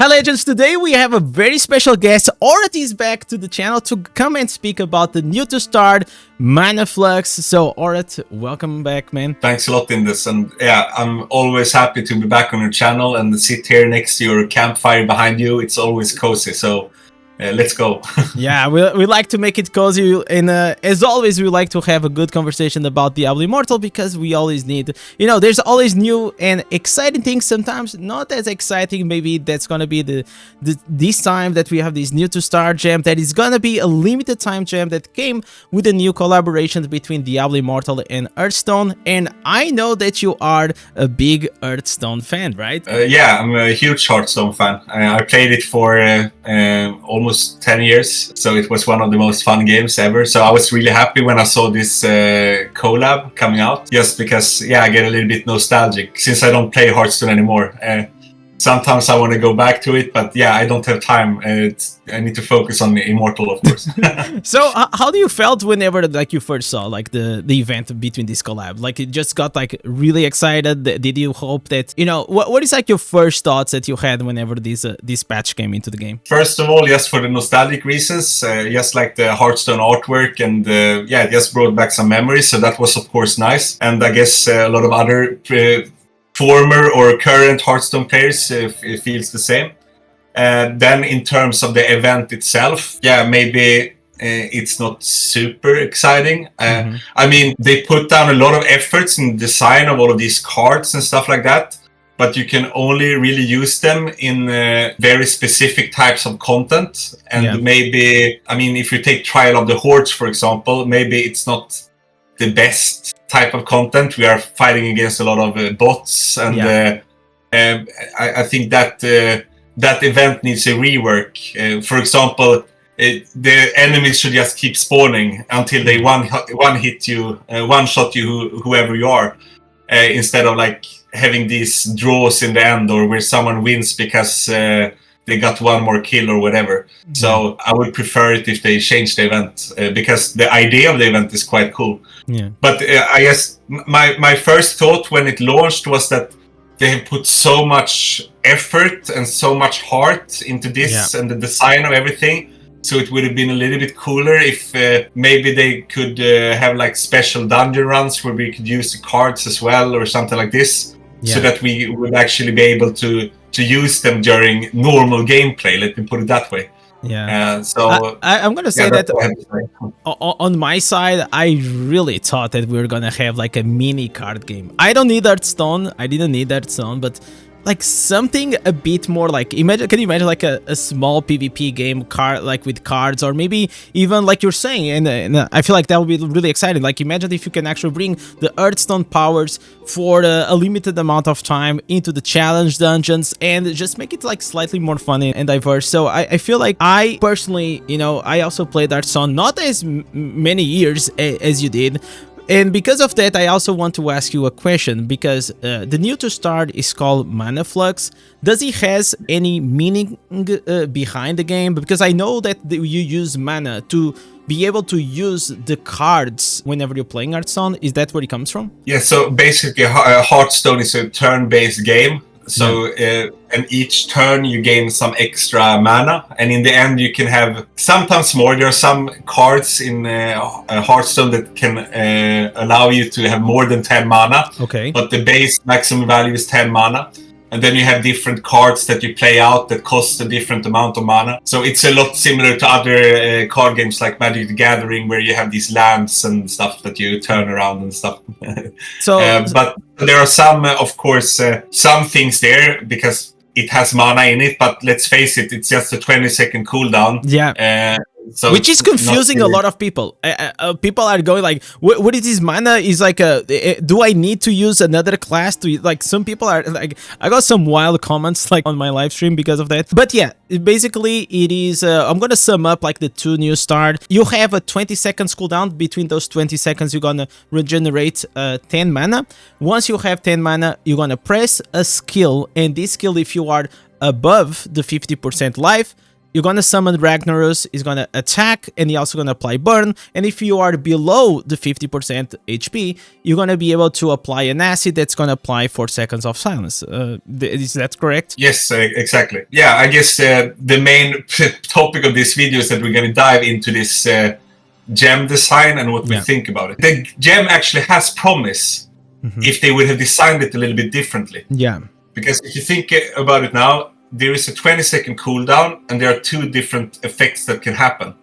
Hi legends, today we have a very special guest. Auroth is back to the channel to come and speak about the new to start Manaflux. So Auroth, welcome back, man. Thanks a lot, Indez, and yeah, I'm always happy to be back on your channel and sit here next to your campfire behind you. It's always cozy, so let's go. Yeah, we like to make it cozy, and as always, we like to have a good conversation about Diablo Immortal because we always need, there's always new and exciting things. Sometimes not as exciting. Maybe that's gonna be this time that we have this new to start gem that is gonna be a limited time gem that came with a new collaboration between Diablo Immortal and Hearthstone. And I know that you are a big Hearthstone fan, right? Yeah, I'm a huge Hearthstone fan. I played it for almost 10 years, so it was one of the most fun games ever. So I was really happy when I saw this collab coming out, just because, yeah, I get a little bit nostalgic since I don't play Hearthstone anymore. Sometimes I want to go back to it, but yeah, I don't have time. I need to focus on Immortal, of course. So how do you felt whenever you first saw the event between this collab? Like, it just got really excited? Did you hope that, what is your first thoughts that you had whenever this patch came into the game? First of all, just for the nostalgic reasons, just like the Hearthstone artwork, and yeah, it just brought back some memories. So that was of course nice, and I guess a lot of other former or current Hearthstone players it feels the same. Then in terms of the event itself, yeah, maybe it's not super exciting. I mean, they put down a lot of efforts in the design of all of these cards and stuff like that, but you can only really use them in very specific types of content. And maybe, I mean, if you take Trial of the Hordes, for example, maybe it's not the best type of content. We are fighting against a lot of bots, and I think that that event needs a rework. For example, the enemies should just keep spawning until they one shot you, whoever you are, instead of having these draws in the end, or where someone wins because they got one more kill or whatever. So I would prefer it if they change the event, because the idea of the event is quite cool. Yeah. But I guess my first thought when it launched was that they have put so much effort and so much heart into this and the design of everything. So it would have been a little bit cooler if maybe they could have special dungeon runs where we could use the cards as well, or something like this, so that we would actually be able to use them during normal gameplay. Let me put it that way. Yeah. So I'm gonna say that on my side, I really thought that we were gonna have a mini card game. I don't need Hearthstone. I didn't need Hearthstone, but something a bit more can you imagine a small PvP game with cards, or maybe even you're saying, and I feel that would be really exciting. Imagine if you can actually bring the Hearthstone powers for a limited amount of time into the challenge dungeons, and just make it slightly more fun and diverse. So I feel I personally, I also played Hearthstone not as many years as you did. And because of that, I also want to ask you a question, because the new to start is called Manaflux. Does it has any meaning behind the game? Because I know that you use mana to be able to use the cards whenever you're playing Hearthstone. Is that where it comes from? Yeah, so basically Hearthstone is a turn-based game. So and each turn you gain some extra mana, and in the end you can have sometimes more. There are some cards in Hearthstone that can allow you to have more than 10 mana. Okay. But the base maximum value is 10 mana. And then you have different cards that you play out that cost a different amount of mana. So it's a lot similar to other card games like Magic the Gathering, where you have these lands and stuff that you turn around and stuff. But there are some, of course, some things there because it has mana in it. But let's face it, it's just a 20-second cooldown. Yeah. So which is confusing a lot of people. People are going what is this mana? Is do I need to use another class to some people are I got some wild comments on my live stream because of that. But yeah, basically it is I'm gonna sum up the two new start. You have a 20 seconds cooldown. Between those 20 seconds you're gonna regenerate 10 mana. Once you have 10 mana, you're gonna press a skill, and this skill, if you are above the 50% life, you're gonna summon Ragnaros, he's gonna attack, and he's also gonna apply burn. And if you are below the 50% HP, you're gonna be able to apply an acid that's gonna apply 4 seconds of silence. Is that correct? Yes, exactly. Yeah, I guess the main topic of this video is that we're gonna dive into this gem design and what we think about it. The gem actually has promise if they would have designed it a little bit differently. Yeah. Because if you think about it now, there is a 20-second cooldown, and there are 2 different effects that can happen.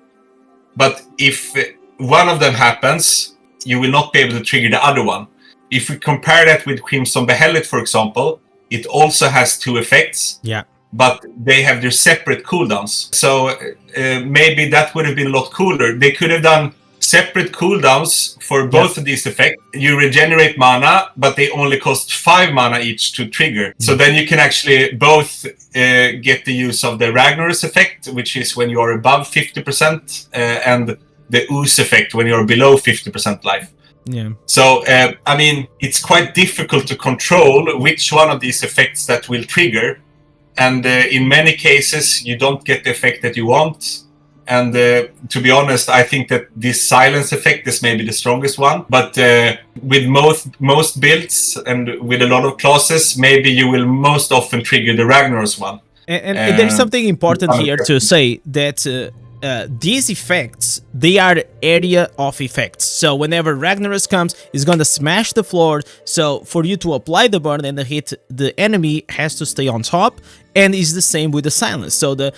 But if one of them happens, you will not be able to trigger the other one. If we compare that with Crimson Behelit, for example, it also has 2 effects. Yeah. But they have their separate cooldowns. So maybe that would have been a lot cooler. They could have done separate cooldowns for both of these effects. You regenerate mana, but they only cost 5 mana each to trigger. So then you can actually both get the use of the Ragnaros effect, which is when you are above 50%, and the Ooze effect when you're below 50% life. Yeah. So, I mean, it's quite difficult to control which one of these effects that will trigger. And in many cases, you don't get the effect that you want. And to be honest, I think that this silence effect is maybe the strongest one. But with most builds and with a lot of classes, maybe you will most often trigger the Ragnaros one. And there's something important here to say, that these effects, they are area of effects. So whenever Ragnaros comes, it's gonna smash the floor. So for you to apply the burn and the hit, the enemy has to stay on top. And it's the same with the silence. So the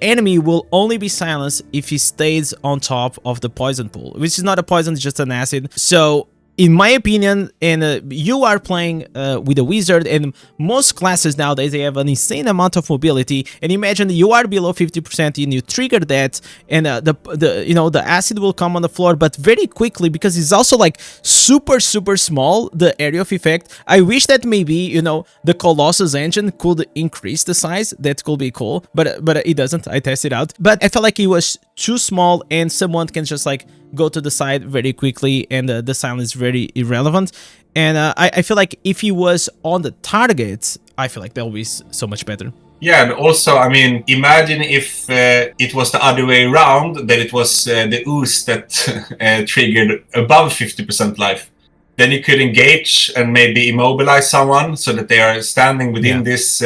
enemy will only be silenced if he stays on top of the poison pool, which is not a poison, it's just an acid. So in my opinion, and you are playing with a wizard, and most classes nowadays, they have an insane amount of mobility. And imagine you are below 50% and you trigger that, and the acid will come on the floor, but very quickly, because it's also like super small, the area of effect. I wish that maybe the Colossus engine could increase the size. That could be cool, but it doesn't. I tested it out, but I felt like it was too small, and someone can just like go to the side very quickly, and the silence is very irrelevant. And I feel like if he was on the target, I feel like that would be so much better. Yeah, and also, I mean, imagine if it was the other way around, that it was the Ooze that triggered above 50% life. Then you could engage and maybe immobilize someone so that they are standing within this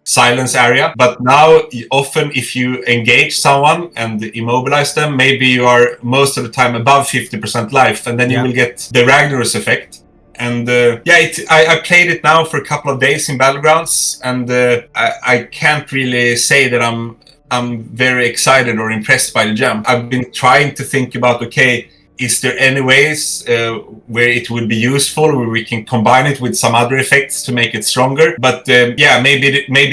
silence area. But now, often if you engage someone and immobilize them, maybe you are most of the time above 50% life, and then you will get the Ragnaros effect. And I played it now for a couple of days in Battlegrounds, and I can't really say that I'm very excited or impressed by the gem. I've been trying to think about, okay, is there any ways where it would be useful, where we can combine it with some other effects to make it stronger? But maybe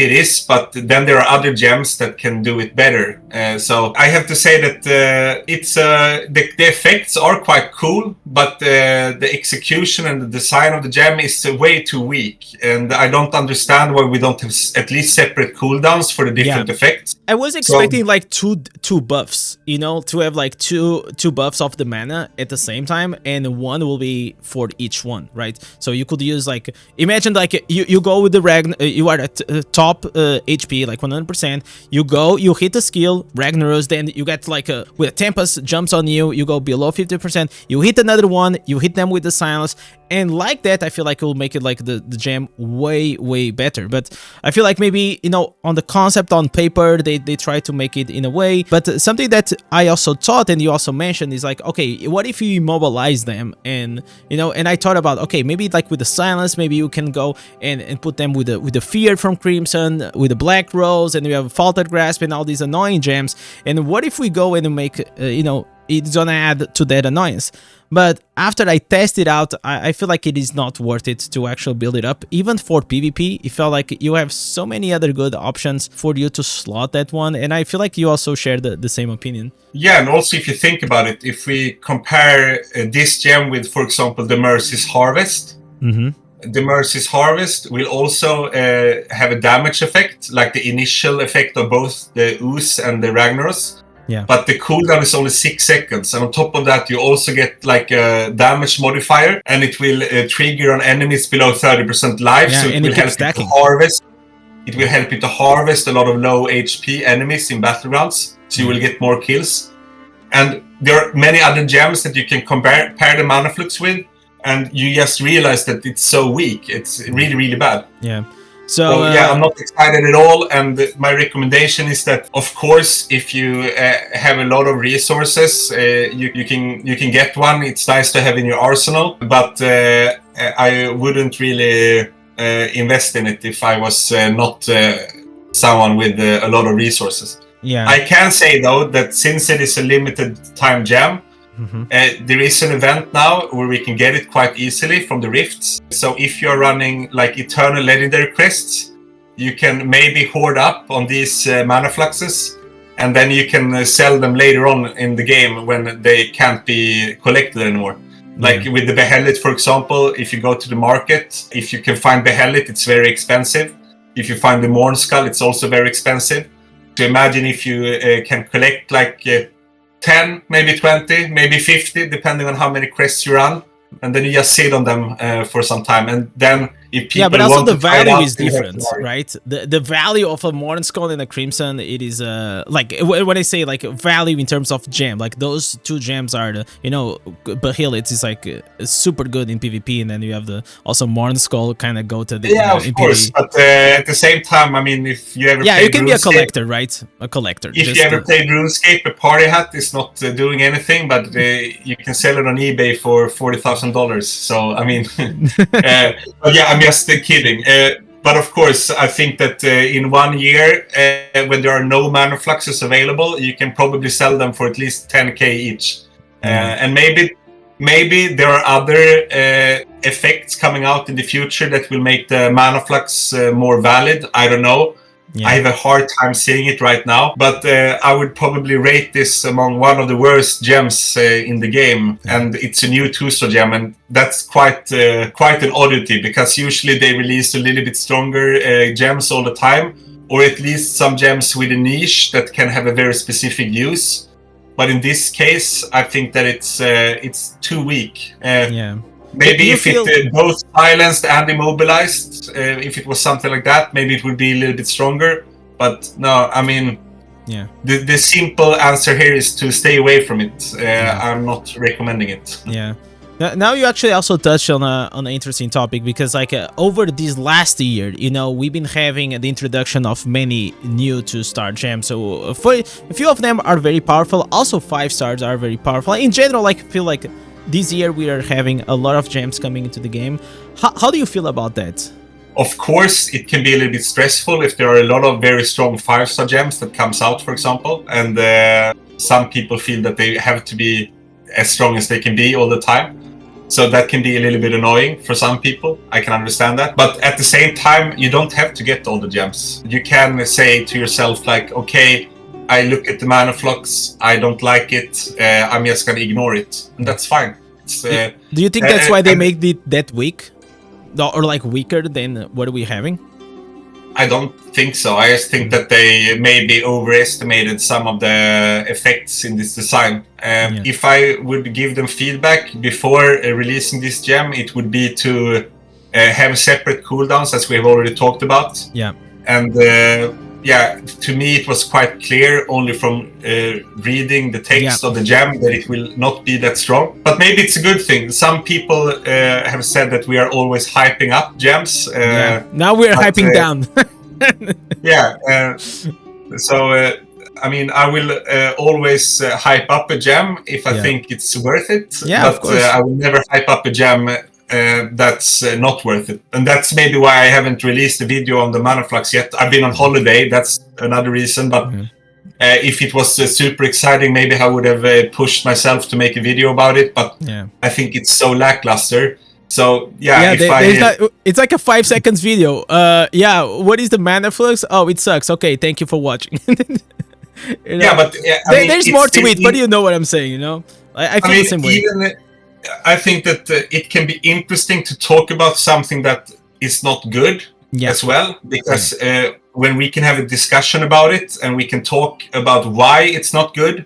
it is, but then there are other gems that can do it better. So I have to say that the effects are quite cool, but the execution and the design of the gem is way too weak. And I don't understand why we don't have at least separate cooldowns for the different effects. I was expecting like two buffs, to have like two buffs of the mana at the same time, and one will be for each one, right? So you could use like, imagine like you go with the you are at top HP, like 100%. You hit the skill Ragnaros, then you get like with a Tempest jumps on you, you go below 50%, you hit another one, you hit them with the silence, and like that, I feel like it will make it like the gem way better. But I feel like maybe, on the concept, on paper, they try to make it in a way. But something that I also thought, and you also mentioned, is like, okay, what if you immobilize them? And, and I thought about, okay, maybe like with the silence, maybe you can go and put them with the fear from Crimson, with the Black Rose, and we have Faulted Grasp and all these annoying gems. And what if we go and make, it's gonna add to that annoyance? But after I test it out, I feel like it is not worth it to actually build it up. Even for PvP, it felt like you have so many other good options for you to slot that one. And I feel like you also share the same opinion. Yeah, and also if you think about it, if we compare this gem with, for example, the Mercy's Harvest, the Mercy's Harvest will also have a damage effect, like the initial effect of both the Ooze and the Ragnaros. Yeah. But the cooldown is only 6 seconds, and on top of that, you also get like a damage modifier, and it will trigger on enemies below 30% life, so it will help you to harvest. It will help you to harvest a lot of low HP enemies in battlegrounds, so you will get more kills. And there are many other gems that you can compare the Manaflux with, and you just realize that it's so weak. It's really, really bad. Yeah. So yeah, I'm not excited at all. And my recommendation is that, of course, if you have a lot of resources, you can get one. It's nice to have in your arsenal, but I wouldn't really invest in it if I was not someone with a lot of resources. Yeah. I can say though that since it is a limited time gem, there is an event now where we can get it quite easily from the rifts. So if you're running like eternal legendary crests, you can maybe hoard up on these Manafluxes, and then you can sell them later on in the game when they can't be collected anymore. Like with the Behelit, for example, if you go to the market, if you can find Behelit, it's very expensive. If you find the Morn Skull, it's also very expensive. So imagine if you can collect like 10, maybe 20, maybe 50, depending on how many quests you run, and then you just sit on them for some time, and then if people but also want the to try it value out, is different, right? The value of a Morn Skull and a Crimson, it is like when I say like value in terms of gem, like those two gems are the, you know, Behelit is like super good in PvP, and then you have the also Morn Skull kind of go to the of course, but at the same time, I mean, if you ever you can be a RuneScape, collector, right? A collector. If you ever played RuneScape, a party hat is not doing anything, but you can sell it on eBay for $40,000. So I mean, but yeah, I'm just kidding. But of course, I think that in 1 year, when there are no Manafluxes available, you can probably sell them for at least 10k each. And maybe there are other effects coming out in the future that will make the Manaflux more valid. I don't know. I have a hard time seeing it right now, but I would probably rate this among one of the worst gems in the game, and it's a new 2-star gem, and that's quite an oddity, because usually they release a little bit stronger gems all the time, or at least some gems with a niche that can have a very specific use. But in this case, I think that it's too weak. Maybe if it both silenced and immobilized, if it was something like that, maybe it would be a little bit stronger. But no, I mean, the simple answer here is to stay away from it. I'm not recommending it. Yeah. Now you actually also touched on an interesting topic, because like over this last year, you know, we've been having the introduction of many new 2-star gems. So a few of them are very powerful. Also 5 stars are very powerful. In general, like I feel like this year we are having a lot of gems coming into the game. How do you feel about that? Of course, it can be a little bit stressful if there are a lot of very strong 5-star gems that comes out, for example, and some people feel that they have to be as strong as they can be all the time. So that can be a little bit annoying for some people. I can understand that. But at the same time, you don't have to get all the gems. You can say to yourself, like, okay, I look at the Manaflux, I don't like it, I'm just gonna ignore it. And that's fine. Do you think that's why they make it that weak? Or like weaker than what are we having? I don't think so. I just think that they maybe overestimated some of the effects in this design. If I would give them feedback before releasing this gem, it would be to have separate cooldowns, as we have already talked about. Yeah. And to me it was quite clear only from reading the text of the gem that it will not be that strong. But maybe it's a good thing. Some people have said that we are always hyping up gems. Now we're hyping down. I mean, I will always hype up a gem if I think it's worth it. But I will never hype up a gem that's not worth it. And that's maybe why I haven't released a video on the Manaflux yet. I've been on holiday, that's another reason. But if it was super exciting, maybe I would have pushed myself to make a video about it. But I think it's so lackluster. So it's like a 5 seconds video. What is the Manaflux? Oh, it sucks. Okay, thank you for watching. You know? But there's more to it, but you know what I'm saying, you know? I feel the same way. I think that it can be interesting to talk about something that is not good as well, because when we can have a discussion about it and we can talk about why it's not good,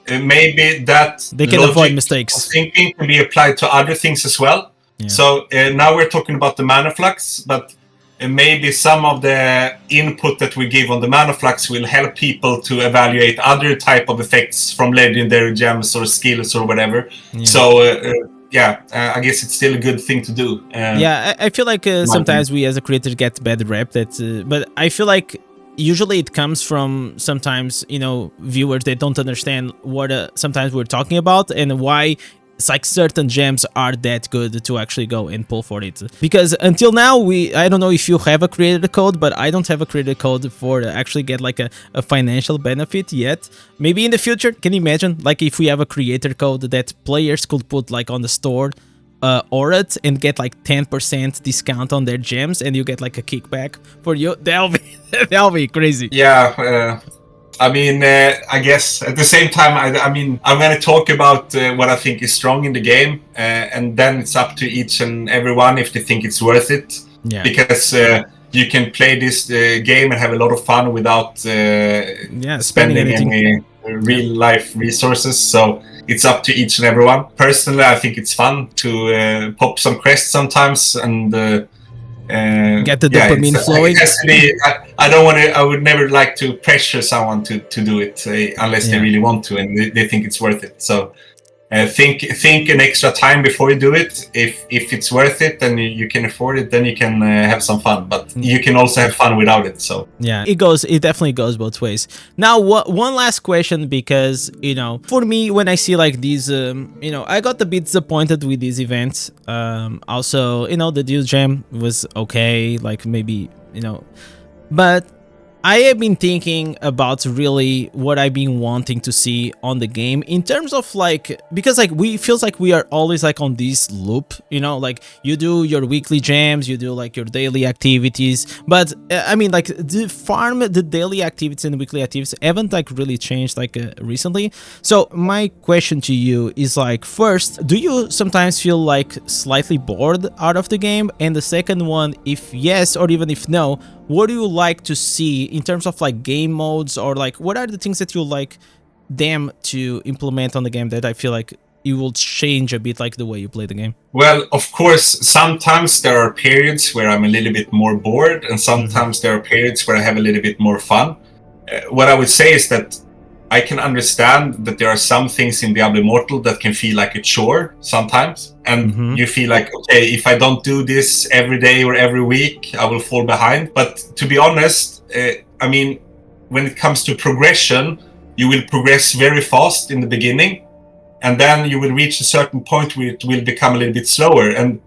maybe that they can avoid mistakes. Thinking can be applied to other things as well. So now we're talking about the Manaflux, but maybe some of the input that we give on the Manaflux will help people to evaluate other type of effects from legendary gems or skills or whatever. Yeah. So I guess it's still a good thing to do. I feel like sometimes we as a creator get bad rep, but I feel like usually it comes from sometimes, viewers that don't understand what sometimes we're talking about and why it's like certain gems are that good to actually go and pull for it. Because until now, I don't know if you have a creator code, but I don't have a creator code for actually get like a financial benefit yet. Maybe in the future, can you imagine like if we have a creator code that players could put like on the store Auroth and get like 10% discount on their gems and you get like a kickback for you? That'll be crazy. Yeah. I mean, I guess at the same time, I mean, I'm going to talk about what I think is strong in the game, and then it's up to each and everyone if they think it's worth it. Yeah. Because you can play this game and have a lot of fun without spending any real life resources. So it's up to each and everyone. Personally, I think it's fun to pop some quests sometimes and get the dopamine flowing. I don't want to. I would never like to pressure someone to do it unless they really want to and they think it's worth it. So think an extra time before you do it. If it's worth it and you can afford it, then you can have some fun. But you can also have fun without it. So yeah, it definitely goes both ways. Now, one last question, because for me, when I see like these, I got a bit disappointed with these events. Also, the Deal Jam was okay, like maybe but I have been thinking about really what I've been wanting to see on the game in terms of like, because like feels like we are always like on this loop, like you do your weekly jams, you do like your daily activities, but I mean like the daily activities and weekly activities haven't like really changed like recently. So my question to you is like, first, do you sometimes feel like slightly bored out of the game? And the second one, if yes or even if no, what do you like to see in terms of like game modes, or like what are the things that you like them to implement on the game that I feel like it will change a bit like the way you play the game? Well, of course, sometimes there are periods where I'm a little bit more bored, and sometimes there are periods where I have a little bit more fun. What I would say is that I can understand that there are some things in Diablo Immortal that can feel like a chore sometimes. And you feel like, okay, if I don't do this every day or every week, I will fall behind. But to be honest, I mean, when it comes to progression, you will progress very fast in the beginning. And then you will reach a certain point where it will become a little bit slower. And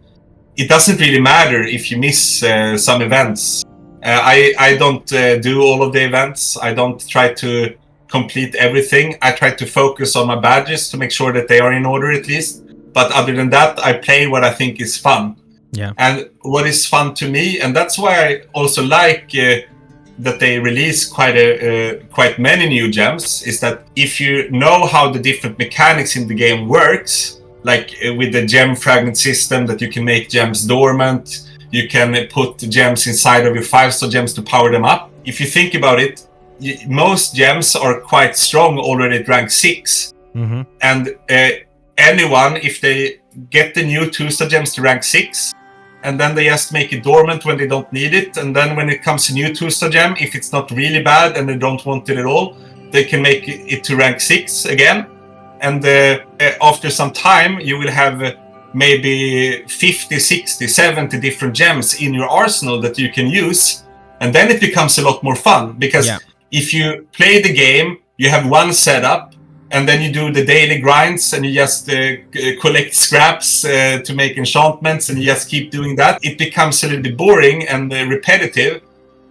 it doesn't really matter if you miss some events. I don't do all of the events. I don't try to complete everything. I try to focus on my badges to make sure that they are in order at least. But other than that, I play what I think is fun. Yeah. And what is fun to me, and that's why I also like that they release quite many new gems, is that if you know how the different mechanics in the game works, like with the gem fragment system that you can make gems dormant, you can put gems inside of your 5-star gems to power them up. If you think about it, most gems are quite strong already at rank 6. And anyone, if they get the new 2-star gems to rank 6, and then they just make it dormant when they don't need it, and then when it comes to new 2-star gem, if it's not really bad and they don't want it at all, they can make it to rank 6 again. And after some time, you will have maybe 50, 60, 70 different gems in your arsenal that you can use. And then it becomes a lot more fun, because if you play the game, you have one setup, and then you do the daily grinds, and you just collect scraps to make enchantments, and you just keep doing that. It becomes a little bit boring and repetitive.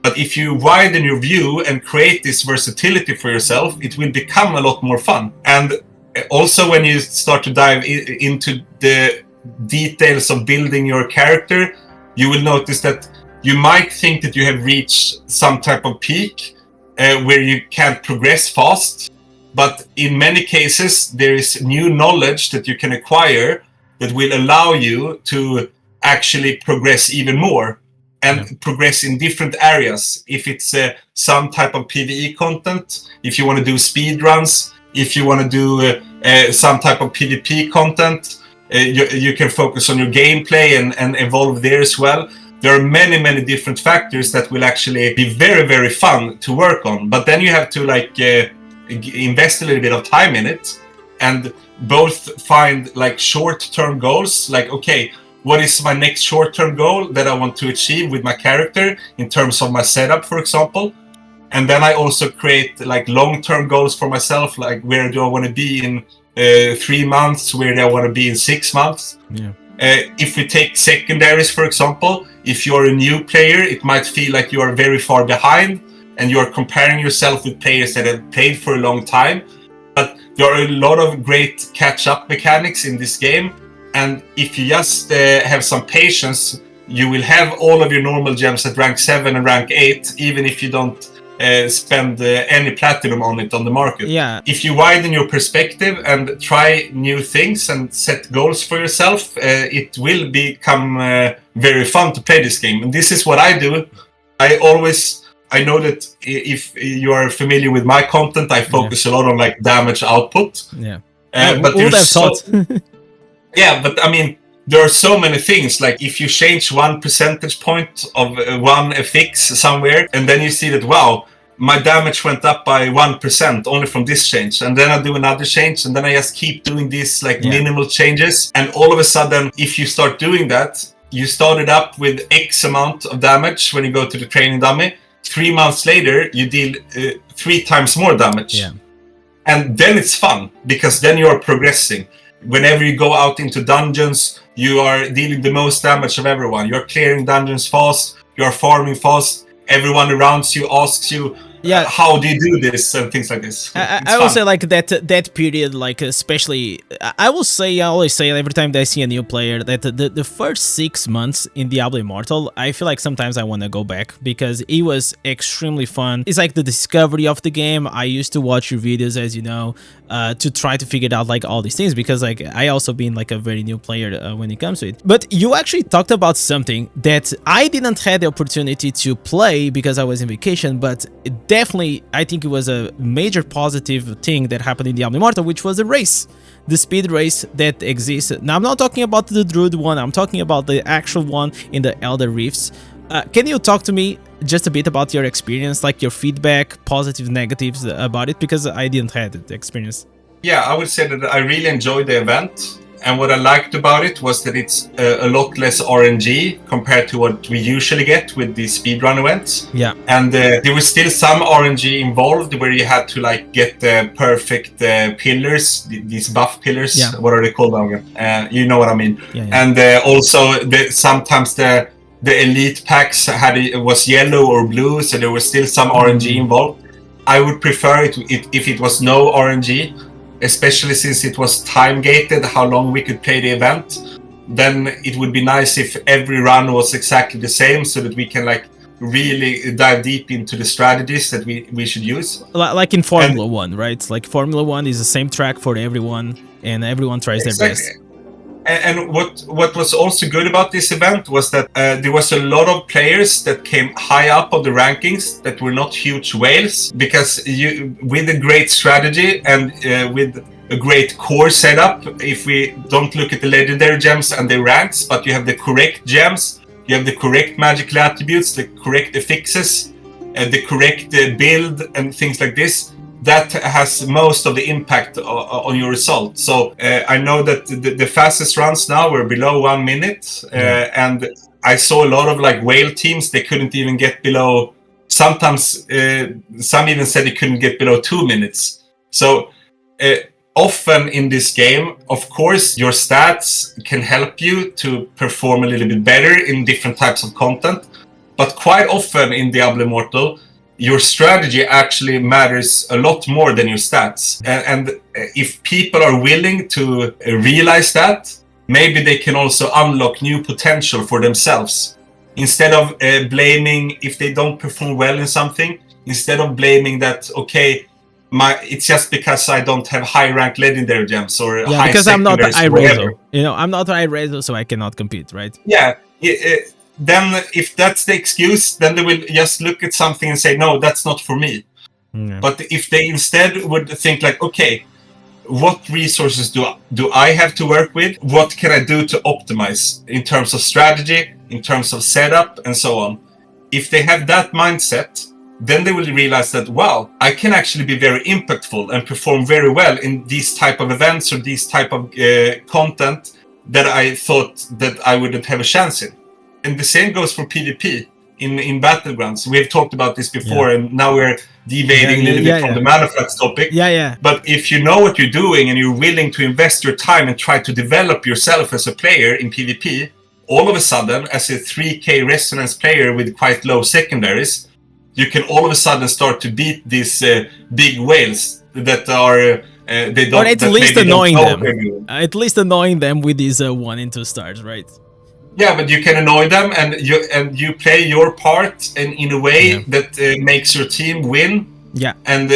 But if you widen your view and create this versatility for yourself, it will become a lot more fun. And also when you start to dive into the details of building your character, you will notice that you might think that you have reached some type of peak where you can't progress fast. But in many cases, there is new knowledge that you can acquire that will allow you to actually progress even more and progress in different areas. If it's some type of PvE content, if you want to do speed runs, if you want to do some type of PvP content, you can focus on your gameplay and evolve there as well. there are many different factors that will actually be very fun to work on. But then you have to like invest a little bit of time in it, and both find like short-term goals, like okay, what is my next short-term goal that I want to achieve with my character in terms of my setup, for example. And then I also create like long-term goals for myself, like where do I want to be in 3 months, where do I want to be in 6 months. Yeah. If we take secondaries, for example, if you're a new player, it might feel like you are very far behind and you're comparing yourself with players that have played for a long time. But there are a lot of great catch-up mechanics in this game. And if you just have some patience, you will have all of your normal gems at rank 7 and rank 8, even if you don't spend any platinum on it on the market. Yeah. If you widen your perspective and try new things and set goals for yourself, it will become very fun to play this game. And this is what I do. I know that if you are familiar with my content, I focus a lot on like damage output. Yeah. But yeah, but I mean, there are so many things. Like if you change 1 percentage point of one fix somewhere, and then you see that, wow, my damage went up by 1% only from this change. And then I do another change, and then I just keep doing these like minimal changes. And all of a sudden, if you start doing that, you started up with X amount of damage when you go to the training dummy. 3 months later, you deal 3 times more damage. Yeah. And then it's fun, because then you're progressing. Whenever you go out into dungeons, you are dealing the most damage of everyone. You're clearing dungeons fast, you're farming fast, everyone around you asks you, how do you do this, and things like this. I will say like that period, like especially, I always say every time that I see a new player that the first 6 months in Diablo Immortal, I feel like sometimes I want to go back because it was extremely fun. It's like the discovery of the game. I used to watch your videos, as you know, to try to figure out like all these things, because like I also been like a very new player when it comes to it. But you actually talked about something that I didn't have the opportunity to play because I was in vacation, but definitely I think it was a major positive thing that happened in Diablo Immortal, which was the race, the speed race that exists. Now I'm not talking about the Druid one, I'm talking about the actual one in the Elder Rifts. Can you talk to me just a bit about your experience, like your feedback, positive, negatives about it, because I didn't have the experience. Yeah, I would say that I really enjoyed the event. And what I liked about it was that it's a lot less RNG compared to what we usually get with the speedrun events. Yeah. And there was still some RNG involved where you had to like get the perfect pillars, these buff pillars. Yeah. What are they called now again? You know what I mean. Yeah. And also sometimes the elite packs was yellow or blue, so there was still some RNG involved. I would prefer it if it was no RNG, especially since it was time gated how long we could play the event. Then it would be nice if every run was exactly the same, so that we can like really dive deep into the strategies that we should use. Like in Formula 1, right? Like Formula 1 is the same track for everyone, and everyone tries their best. And what was also good about this event was that there was a lot of players that came high up on the rankings that were not huge whales, because with a great strategy and with a great core setup, if we don't look at the legendary gems and the ranks, but you have the correct gems, you have the correct magical attributes, the correct affixes, the correct build and things like this, that has most of the impact on your result. So I know that the fastest runs now were below 1 minute, and I saw a lot of like whale teams, they couldn't even get below, sometimes some even said they couldn't get below 2 minutes. So often in this game, of course, your stats can help you to perform a little bit better in different types of content, but quite often in Diablo Immortal, your strategy actually matters a lot more than your stats. And if people are willing to realize that, maybe they can also unlock new potential for themselves. Instead of blaming if they don't perform well in something, instead of blaming that, okay, it's just because I don't have high rank legendary gems or high because I'm not Irazor. You know, I'm not Irazor, so I cannot compete, right? Yeah. Then if that's the excuse, then they will just look at something and say, no, that's not for me. Yeah. But if they instead would think like, okay, what resources do I have to work with? What can I do to optimize in terms of strategy, in terms of setup, and so on? If they have that mindset, then they will realize that, wow, I can actually be very impactful and perform very well in these type of events or these type of content that I thought that I wouldn't have a chance in. And the same goes for PvP in Battlegrounds. We've talked about this before, and now we're deviating a little bit from the Manaflux topic. But if you know what you're doing and you're willing to invest your time and try to develop yourself as a player in PvP, all of a sudden, as a 3k resonance player with quite low secondaries, you can all of a sudden start to beat these big whales that are they don't. Or at least annoying them. At least annoying them with these 1 and 2 stars, right? Yeah, but you can annoy them, and you play your part in a way that makes your team win. Yeah, and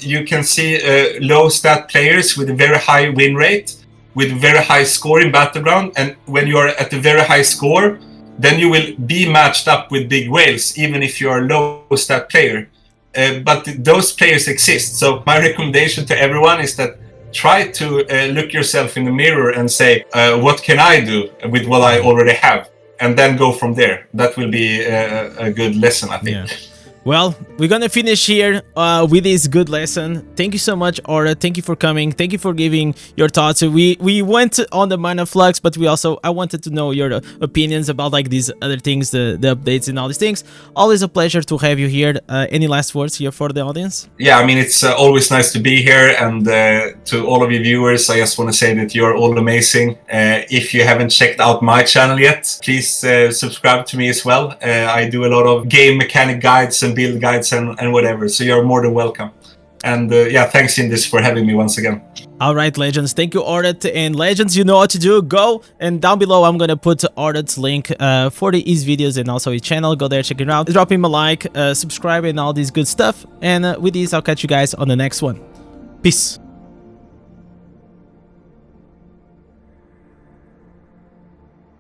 you can see low stat players with a very high win rate, with very high score in Battleground, and when you are at a very high score, then you will be matched up with big whales, even if you are a low stat player. But those players exist. So my recommendation to everyone is that try to look yourself in the mirror and say, what can I do with what I already have? And then go from there. That will be a good lesson, I think. Yeah. Well, we're gonna finish here with this good lesson. Thank you so much, Auroth. Thank you for coming. Thank you for giving your thoughts. We went on the Manaflux, but I wanted to know your opinions about like these other things, the updates and all these things. Always a pleasure to have you here. Any last words here for the audience? Yeah, I mean, it's always nice to be here, and to all of you viewers, I just want to say that you're all amazing. If you haven't checked out my channel yet, please subscribe to me as well. I do a lot of game mechanic guides and build guides and whatever, so you're more than welcome. And yeah, thanks Indez for having me once again. All right, legends, thank you, Auroth. And legends, you know what to do. Go, and down below I'm gonna put Auroth's link for his videos and also his channel. Go there, check it out, drop him a like, subscribe, and all this good stuff. And with this, I'll catch you guys on the next one. Peace.